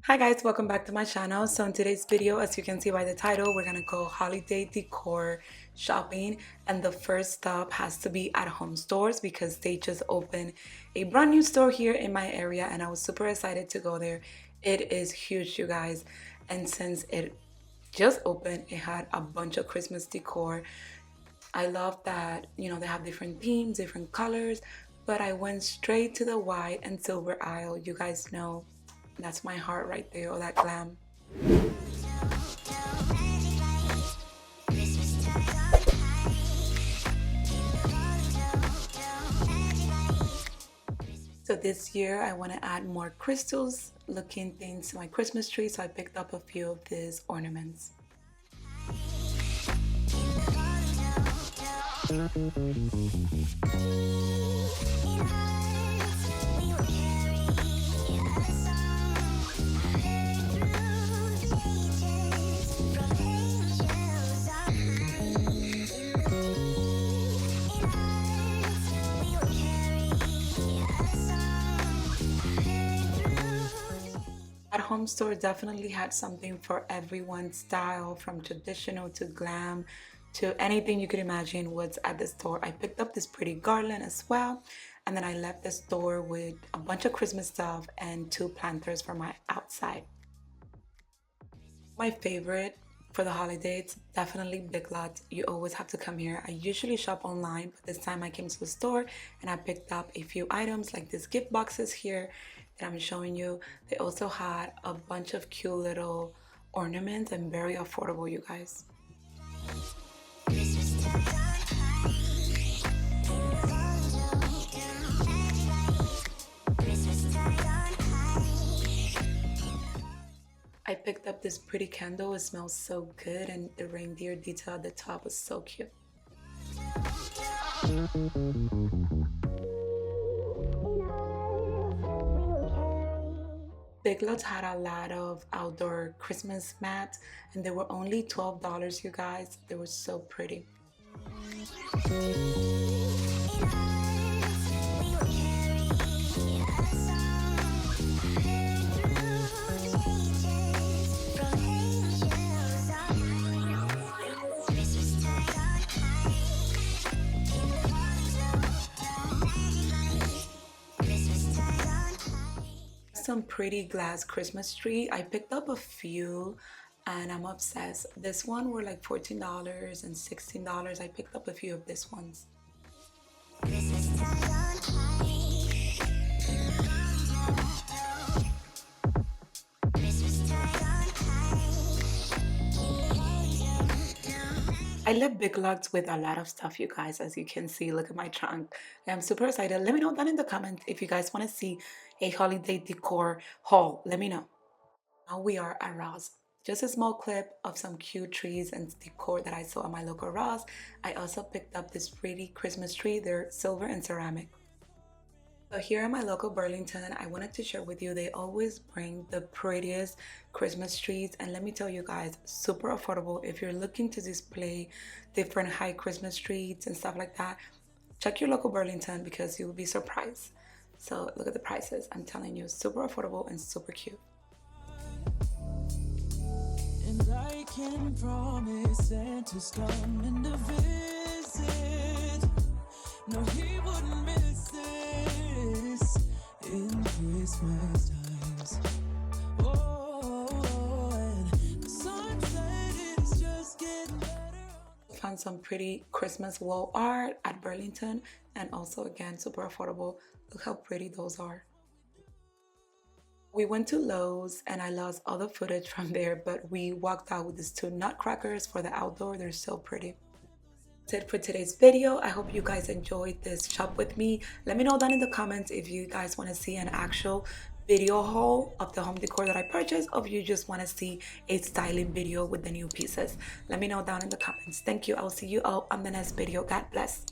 Hi guys, welcome back to my channel. So in today's video, as you can see by the title, we're gonna go holiday decor shopping, and the first stop has to be at home stores because they just opened a brand new store here in my area and I was super excited to go there. It is huge, you guys, and since it just opened, it had a bunch of Christmas decor. I love that, they have different themes, different colors, but I went straight to the white and silver aisle. You guys know that's my heart right there, all that glam. So this year I want to add more crystals looking things to my Christmas tree, so I picked up a few of these ornaments. At home store definitely had something for everyone's style, from traditional to glam to anything you could imagine was at the store. I picked up this pretty garland as well, and then I left the store with a bunch of Christmas stuff and two planters for my outside. My favorite for the holidays, definitely Big Lots. You always have to come here. I usually shop online, but this time I came to the store and I picked up a few items like these gift boxes here that I'm showing you. They also had a bunch of cute little ornaments and very affordable, you guys. I picked up this pretty candle. It smells so good, and the reindeer detail at the top was so cute. Big Lots had a lot of outdoor Christmas mats, and they were only $12, you guys. They were so pretty. Some pretty glass Christmas tree. I picked up a few and I'm obsessed. This one were like $14 and $16. I picked up a few of these ones. I left Big Lots with a lot of stuff, you guys. As you can see, look at my trunk. I'm super excited. Let me know down in the comments if you guys want to see a holiday decor haul. Let me know. Now we are at Ross. Just a small clip of some cute trees and decor that I saw at my local Ross. I also picked up this pretty Christmas tree. They're silver and ceramic. So here at my local Burlington, I wanted to share with you, they always bring the prettiest Christmas trees, and let me tell you guys, super affordable. If you're looking to display different high Christmas trees and stuff like that, check your local Burlington because you will be surprised. So look at the prices. I'm telling you, super affordable and super cute. And I can promise Santa's coming to visit. No, he wouldn't miss this in Christmas times. Oh, and the sunset is just getting better. Found some pretty Christmas wall art at Burlington, and also again super affordable. Look how pretty those are. We went to Lowe's and I lost all the footage from there, but we walked out with these two nutcrackers for the outdoor. They're so pretty. That's it for today's video. I hope you guys enjoyed this shop with me. Let me know down in the comments if you guys want to see an actual video haul of the home decor that I purchased, or if you just want to see a styling video with the new pieces. Let me know down in the comments. Thank you. I'll see you all on the next video. God bless.